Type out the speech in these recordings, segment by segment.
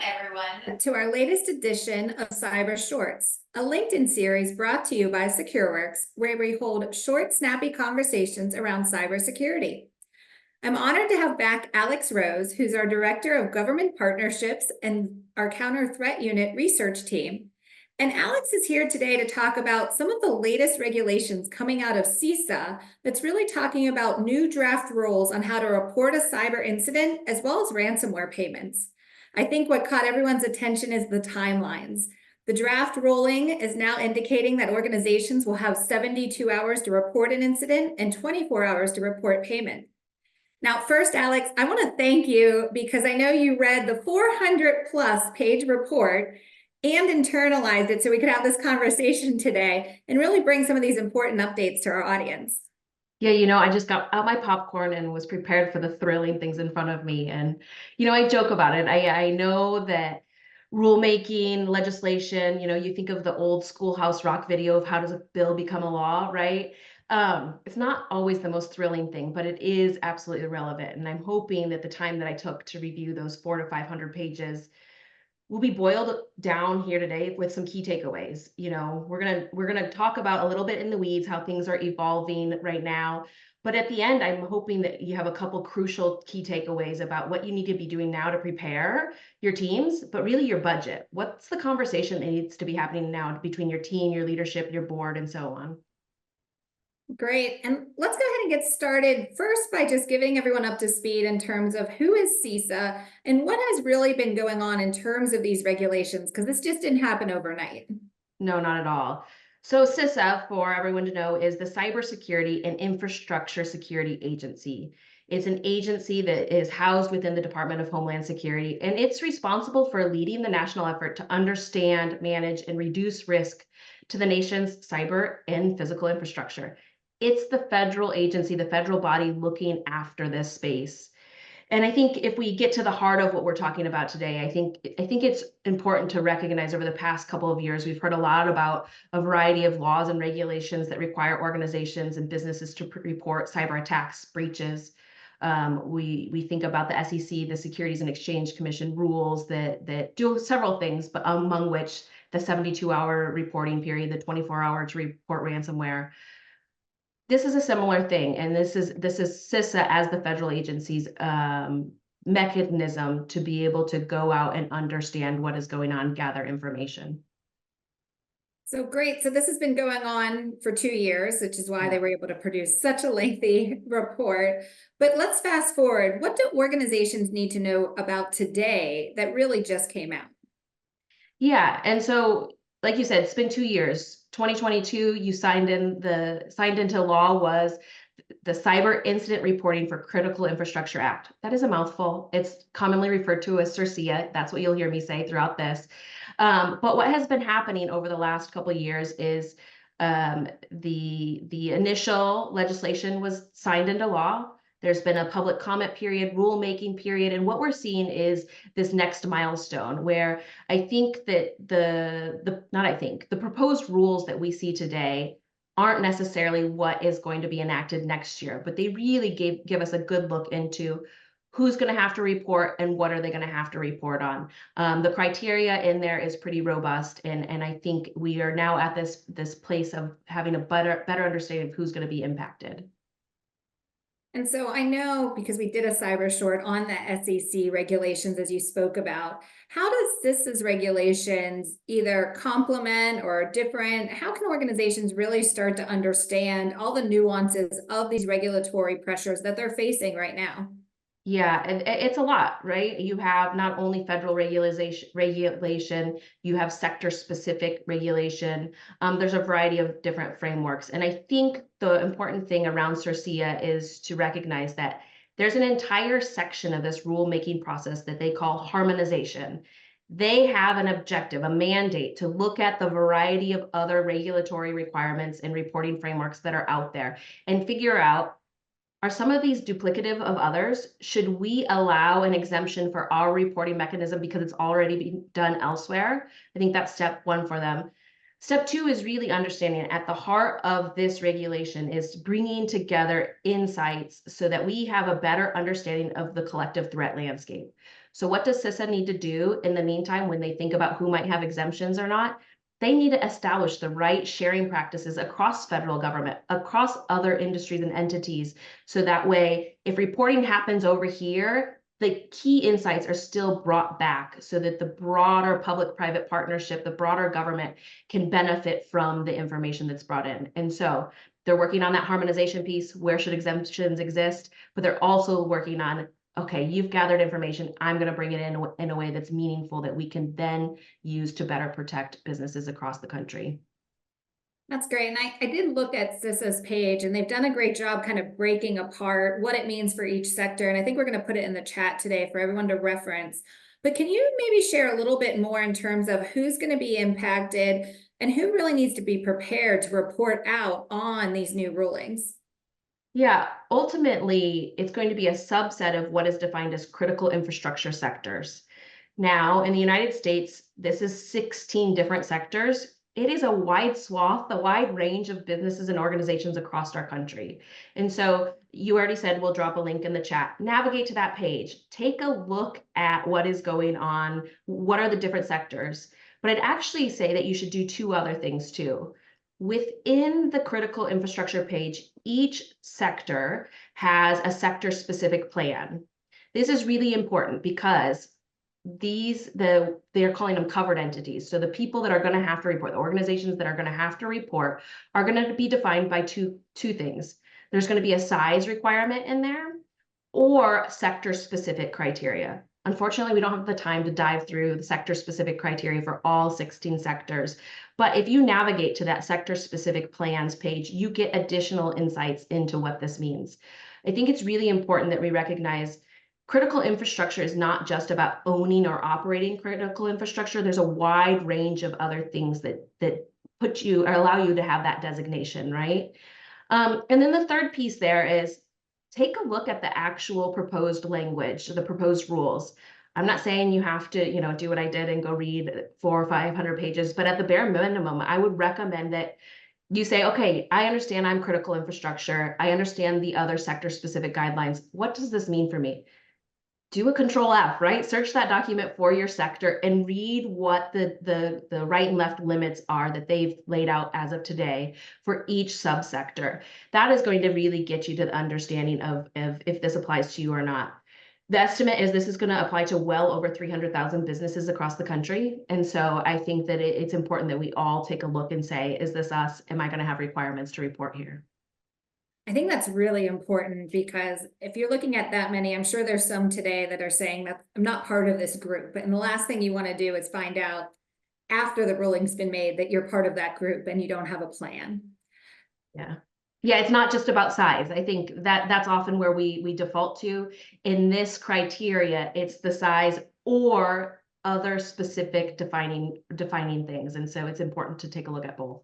everyone, to our latest edition of Cyber Shorts, a LinkedIn series brought to you by Secureworks, where we hold short, snappy conversations around cybersecurity. I'm honored to have back Alex Rose, who's our Director of Government Partnerships and our Counter Threat Unit research team. And Alex is here today to talk about some of the latest regulations coming out of CISA that's really talking about new draft rules on how to report a cyber incident as well as ransomware payments. I think what caught everyone's attention is the timelines. The draft ruling is now indicating that organizations will have 72 hours to report an incident and 24 hours to report payment. Now, first, Alex, I want to thank you because I know you read the 400+ page report and internalized it so we could have this conversation today and really bring some of these important updates to our audience. Yeah, I just got out my popcorn and was prepared for the thrilling things in front of me. And, I joke about it. I know that rulemaking, legislation, you think of the old Schoolhouse Rock video of how does a bill become a law, right? It's not always the most thrilling thing, but it is absolutely relevant. And I'm hoping that the time that I took to review those 400 to 500 pages will be boiled down here today with some key takeaways. We're gonna talk about a little bit in the weeds how things are evolving right now, but at the end, I'm hoping that you have a couple crucial key takeaways about what you need to be doing now to prepare your teams, but really your budget. What's the conversation that needs to be happening now between your team, your leadership, your board, and so on? Great. And let's go ahead and get started first by just giving everyone up to speed in terms of who is CISA and what has really been going on in terms of these regulations, because this just didn't happen overnight. No, not at all. So CISA, for everyone to know, is the Cybersecurity and Infrastructure Security Agency. It's an agency that is housed within the Department of Homeland Security, and it's responsible for leading the national effort to understand, manage, and reduce risk to the nation's cyber and physical infrastructure. It's the federal agency, the federal body looking after this space. And I think if we get to the heart of what we're talking about today, I think it's important to recognize over the past couple of years, we've heard a lot about a variety of laws and regulations that require organizations and businesses to report cyber attacks, breaches. We think about the SEC, the Securities and Exchange Commission rules that do several things, but among which the 72-hour reporting period, the 24-hour to report ransomware. This is a similar thing, and this is CISA as the federal agency's mechanism to be able to go out and understand what is going on, gather information. So great. So this has been going on for 2 years, which is why they were able to produce such a lengthy report. But let's fast forward. What do organizations need to know about today that really just came out? Yeah, and so like you said, it's been 2 years. 2022, you signed into law was the Cyber Incident Reporting for Critical Infrastructure Act. That is a mouthful. It's commonly referred to as CIRCIA. That's what you'll hear me say throughout this. But what has been happening over the last couple of years is the initial legislation was signed into law. There's been a public comment period, rulemaking period, and what we're seeing is this next milestone where I think that the proposed rules that we see today aren't necessarily what is going to be enacted next year, but they really give us a good look into who's going to have to report and what are they going to have to report on. The criteria in there is pretty robust, and I think we are now at this place of having a better understanding of who's going to be impacted. And so I know, because we did a cyber short on the SEC regulations, as you spoke about, how does CISA's regulations either complement or different? How can organizations really start to understand all the nuances of these regulatory pressures that they're facing right now? Yeah, and it's a lot, right? You have not only federal regulation, you have sector-specific regulation. There's a variety of different frameworks. And I think the important thing around CIRCIA is to recognize that there's an entire section of this rulemaking process that they call harmonization. They have an objective, a mandate to look at the variety of other regulatory requirements and reporting frameworks that are out there and figure out, are some of these duplicative of others? Should we allow an exemption for our reporting mechanism because it's already being done elsewhere? I think that's step one for them. Step two is really understanding at the heart of this regulation is bringing together insights so that we have a better understanding of the collective threat landscape. So what does CISA need to do in the meantime when they think about who might have exemptions or not? They need to establish the right sharing practices across federal government, across other industries and entities. So that way, if reporting happens over here, the key insights are still brought back so that the broader public-private partnership, the broader government can benefit from the information that's brought in. And so they're working on that harmonization piece. Where should exemptions exist? But they're also working on, okay, you've gathered information. I'm going to bring it in a way that's meaningful that we can then use to better protect businesses across the country. That's great. And I did look at CISA's page, and they've done a great job kind of breaking apart what it means for each sector. And I think we're going to put it in the chat today for everyone to reference. But can you maybe share a little bit more in terms of who's going to be impacted and who really needs to be prepared to report out on these new rulings? Yeah, ultimately, it's going to be a subset of what is defined as critical infrastructure sectors. Now, in the United States, this is 16 different sectors. It is a wide swath, a wide range of businesses and organizations across our country. And so you already said we'll drop a link in the chat. Navigate to that page. Take a look at what is going on. What are the different sectors? But I'd actually say that you should do two other things too. Within the critical infrastructure page, each sector has a sector-specific plan. This is really important because they're calling them covered entities. So the people that are going to have to report, the organizations that are going to have to report, are going to be defined by two things. There's going to be a size requirement in there or sector-specific criteria. Unfortunately, we don't have the time to dive through the sector-specific criteria for all 16 sectors. But if you navigate to that sector-specific plans page, you get additional insights into what this means. I think it's really important that we recognize critical infrastructure is not just about owning or operating critical infrastructure. There's a wide range of other things that put you or allow you to have that designation, right? And then the third piece there is take a look at the actual proposed language, the proposed rules. I'm not saying you have to, do what I did and go read 400 or 500 pages, but at the bare minimum, I would recommend that you say, okay, I understand I'm critical infrastructure. I understand the other sector specific guidelines. What does this mean for me? Do a control F, right? Search that document for your sector and read what the right and left limits are that they've laid out as of today for each subsector. That is going to really get you to the understanding of if this applies to you or not. The estimate is this is going to apply to well over 300,000 businesses across the country. And so I think that it's important that we all take a look and say, is this us? Am I going to have requirements to report here? I think that's really important because if you're looking at that many, I'm sure there's some today that are saying that I'm not part of this group. And the last thing you want to do is find out after the ruling's been made that you're part of that group and you don't have a plan. Yeah. Yeah, it's not just about size. I think that's often where we default to. In this criteria, it's the size or other specific defining things. And so it's important to take a look at both.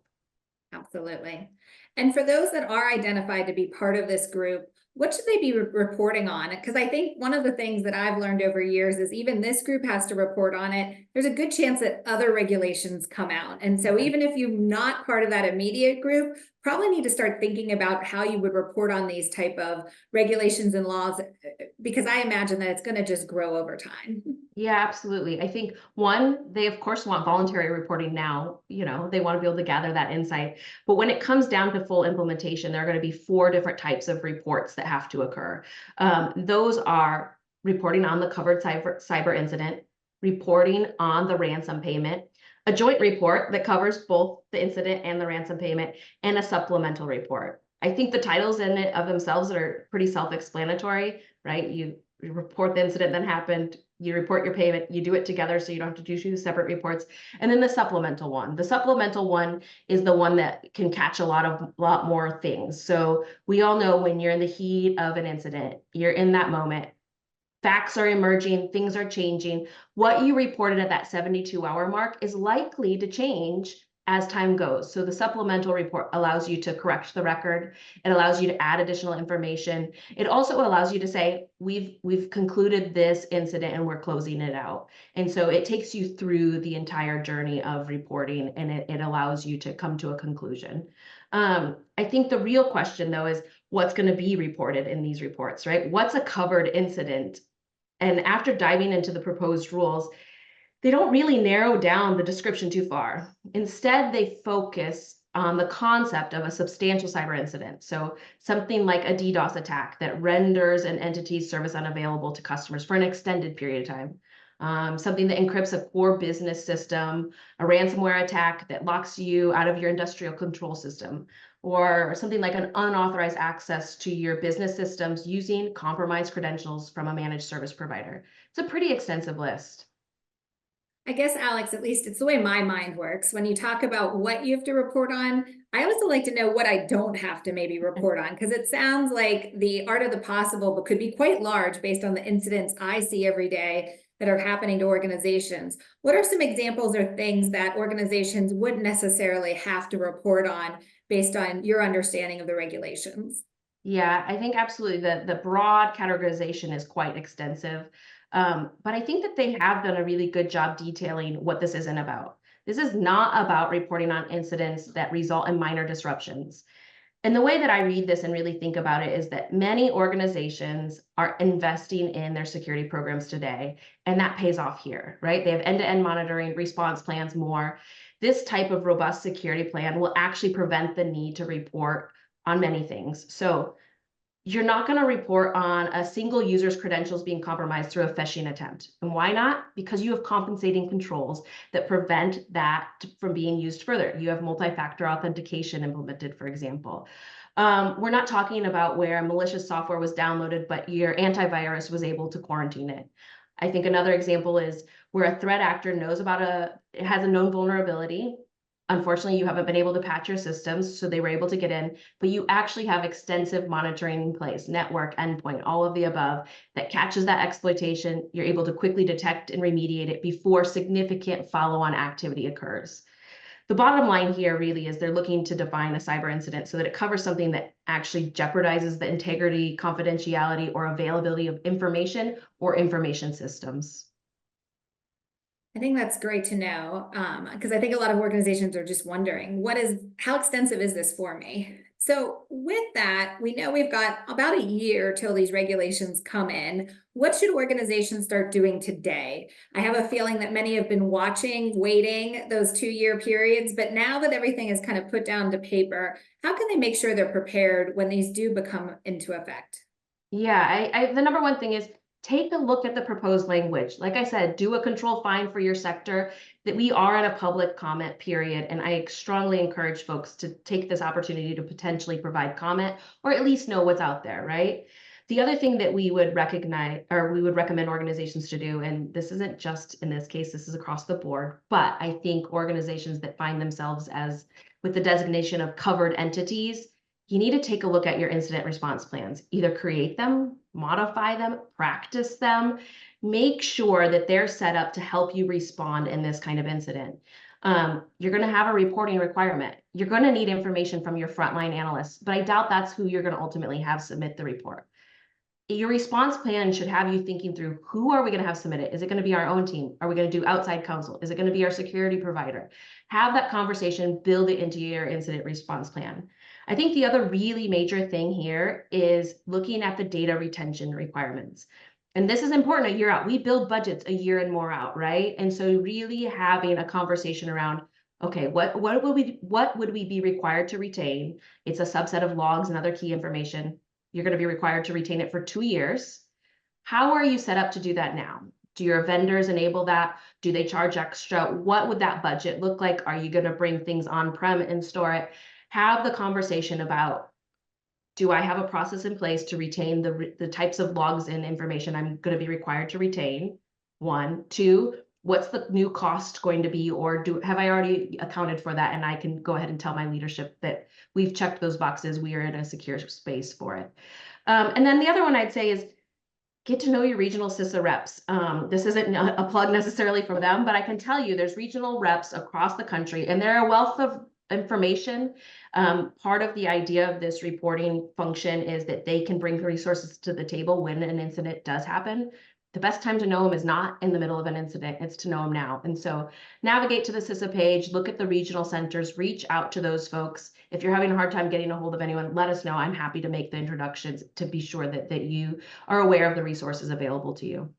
Absolutely. And for those that are identified to be part of this group, what should they be reporting on? Because I think one of the things that I've learned over years is even this group has to report on it. There's a good chance that other regulations come out. And so even if you're not part of that immediate group, probably need to start thinking about how you would report on these type of regulations and laws, because I imagine that it's going to just grow over time. Yeah, absolutely. I think one, they of course want voluntary reporting now, they want to be able to gather that insight. But when it comes down to full implementation, there are going to be 4 different types of reports that have to occur. Those are reporting on the covered cyber incident, reporting on the ransom payment, a joint report that covers both the incident and the ransom payment, and a supplemental report. I think the titles in it of themselves are pretty self-explanatory, right? You report the incident that happened, you report your payment, you do it together so you don't have to do 2 separate reports. And then the supplemental one. The supplemental one is the one that can catch a lot more things. So we all know when you're in the heat of an incident, you're in that moment, facts are emerging, things are changing. What you reported at that 72-hour mark is likely to change as time goes. So the supplemental report allows you to correct the record. It allows you to add additional information. It also allows you to say, we've concluded this incident and we're closing it out. And so it takes you through the entire journey of reporting, and it allows you to come to a conclusion. I think the real question, though, is what's going to be reported in these reports, right? What's a covered incident? And after diving into the proposed rules, they don't really narrow down the description too far. Instead, they focus on the concept of a substantial cyber incident. So something like a DDoS attack that renders an entity's service unavailable to customers for an extended period of time. Something that encrypts a core business system, a ransomware attack that locks you out of your industrial control system, or something like an unauthorized access to your business systems using compromised credentials from a managed service provider. It's a pretty extensive list. I guess, Alex, at least it's the way my mind works. When you talk about what you have to report on, I also like to know what I don't have to maybe report on, because it sounds like the art of the possible, but could be quite large based on the incidents I see every day that are happening to organizations. What are some examples or things that organizations wouldn't necessarily have to report on based on your understanding of the regulations? Yeah, I think absolutely the broad categorization is quite extensive. But I think that they have done a really good job detailing what this isn't about. This is not about reporting on incidents that result in minor disruptions. And the way that I read this and really think about it is that many organizations are investing in their security programs today, and that pays off here, right? They have end-to-end monitoring, response plans, more. This type of robust security plan will actually prevent the need to report on many things. So you're not going to report on a single user's credentials being compromised through a phishing attempt. And why not? Because you have compensating controls that prevent that from being used further. You have multi-factor authentication implemented, for example. We're not talking about where malicious software was downloaded, but your antivirus was able to quarantine it. I think another example is where a threat actor knows about it has a known vulnerability. Unfortunately, you haven't been able to patch your systems, so they were able to get in, but you actually have extensive monitoring in place, network, endpoint, all of the above, that catches that exploitation. You're able to quickly detect and remediate it before significant follow-on activity occurs. The bottom line here really is they're looking to define a cyber incident so that it covers something that actually jeopardizes the integrity, confidentiality, or availability of information or information systems. I think that's great to know, because I think a lot of organizations are just wondering, how extensive is this for me? So with that, we know we've got about a year till these regulations come in. What should organizations start doing today? I have a feeling that many have been watching, waiting those 2-year periods, but now that everything is kind of put down to paper, how can they make sure they're prepared when these do become into effect? Yeah, the number one thing is take a look at the proposed language. Like I said, do a control find for your sector. That we are in a public comment period, and I strongly encourage folks to take this opportunity to potentially provide comment or at least know what's out there, right? The other thing that we would recognize or we would recommend organizations to do, and this isn't just in this case, this is across the board, but I think organizations that find themselves as with the designation of covered entities, you need to take a look at your incident response plans. Either create them, modify them, practice them, make sure that they're set up to help you respond in this kind of incident. You're going to have a reporting requirement. You're going to need information from your frontline analysts, but I doubt that's who you're going to ultimately have submit the report. Your response plan should have you thinking through, who are we going to have submit it? Is it going to be our own team? Are we going to do outside counsel? Is it going to be our security provider? Have that conversation, build it into your incident response plan. I think the other really major thing here is looking at the data retention requirements. And this is important a year out. We build budgets a year and more out, right? And so really having a conversation around, okay, what would we be required to retain? It's a subset of logs and other key information. You're going to be required to retain it for 2 years. How are you set up to do that now? Do your vendors enable that? Do they charge extra? What would that budget look like? Are you going to bring things on-prem and store it? Have the conversation about, do I have a process in place to retain the types of logs and information I'm going to be required to retain? 1, 2, what's the new cost going to be, or have I already accounted for that? And I can go ahead and tell my leadership that we've checked those boxes. We are in a secure space for it. And then the other one I'd say is Get to know your regional CISA reps. This isn't a plug necessarily for them, but I can tell you there's regional reps across the country, and they're a wealth of information. Part of the idea of this reporting function is that they can bring resources to the table when an incident does happen. The best time to know them is not in the middle of an incident, it's to know them now. And so navigate to the CISA page, look at the regional centers, reach out to those folks. If you're having a hard time getting a hold of anyone, let us know. I'm happy to make the introductions to be sure that you are aware of the resources available to you.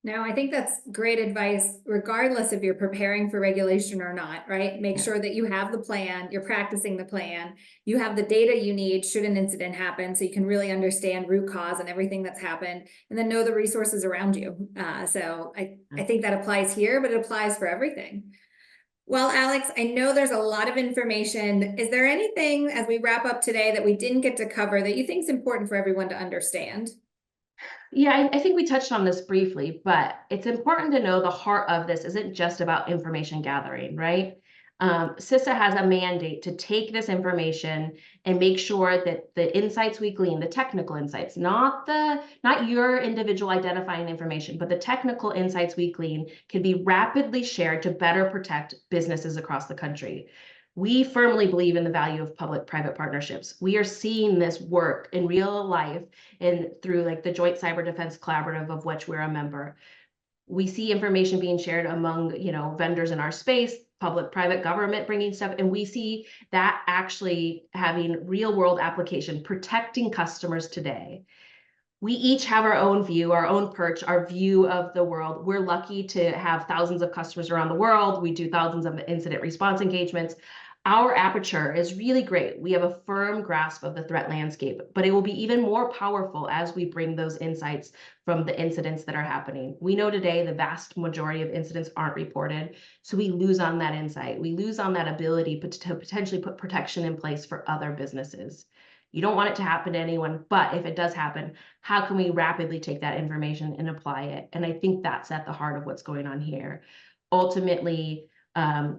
No, I think that's great advice, regardless if you're preparing for regulation or not, right? Make sure that you have the plan, you're practicing the plan, you have the data you need should an incident happen, so you can really understand root cause and everything that's happened, and then know the resources around you. So I think that applies here, but it applies for everything. Well, Alex, I know there's a lot of information. Is there anything as we wrap up today that we didn't get to cover that you think is important for everyone to understand? Yeah, I think we touched on this briefly, but it's important to know the heart of this isn't just about information gathering, right? CISA has a mandate to take this information and make sure that the insights we glean, the technical insights, not your individual identifying information, but the technical insights we glean can be rapidly shared to better protect businesses across the country. We firmly believe in the value of public-private partnerships. We are seeing this work in real life and through like the Joint Cyber Defense Collaborative, of which we're a member. We see information being shared among, vendors in our space, public, private, government bringing stuff, and we see that actually having real world application, protecting customers today. We each have our own view, our own perch, our view of the world. We're lucky to have thousands of customers around the world. We do thousands of incident response engagements. Our aperture is really great. We have a firm grasp of the threat landscape, but it will be even more powerful as we bring those insights from the incidents that are happening. We know today the vast majority of incidents aren't reported, so we lose on that insight. We lose on that ability to potentially put protection in place for other businesses. You don't want it to happen to anyone, but if it does happen, how can we rapidly take that information and apply it? And I think that's at the heart of what's going on here. Ultimately,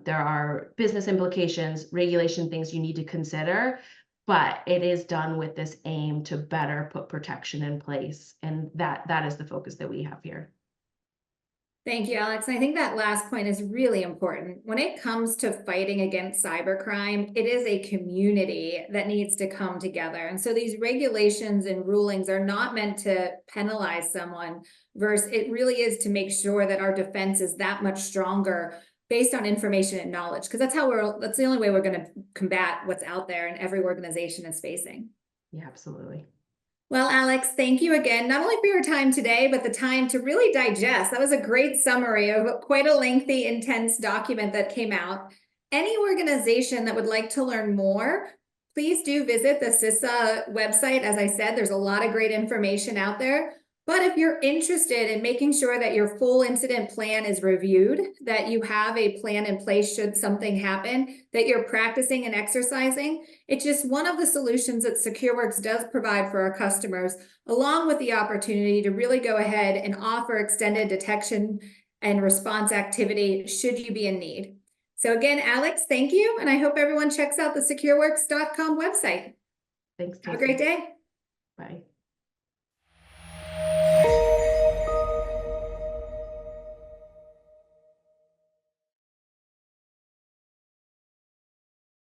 there are business implications, regulation things you need to consider, but it is done with this aim to better put protection in place. And that is the focus that we have here. Thank you, Alex. I think that last point is really important. When it comes to fighting against cybercrime, it is a community that needs to come together. And so these regulations and rulings are not meant to penalize someone, versus it really is to make sure that our defense is that much stronger based on information and knowledge, because that's the only way we're going to combat what's out there and every organization is facing. Yeah, absolutely. Well, Alex, thank you again, not only for your time today, but the time to really digest. That was a great summary of quite a lengthy, intense document that came out. Any organization that would like to learn more, please do visit the CISA website. As I said, there's a lot of great information out there. But if you're interested in making sure that your full incident plan is reviewed, that you have a plan in place should something happen, that you're practicing and exercising, it's just one of the solutions that Secureworks does provide for our customers, along with the opportunity to really go ahead and offer extended detection and response activity should you be in need. So again, Alex, thank you. And I hope everyone checks out the secureworks.com website. Thanks, Have a great day. Bye.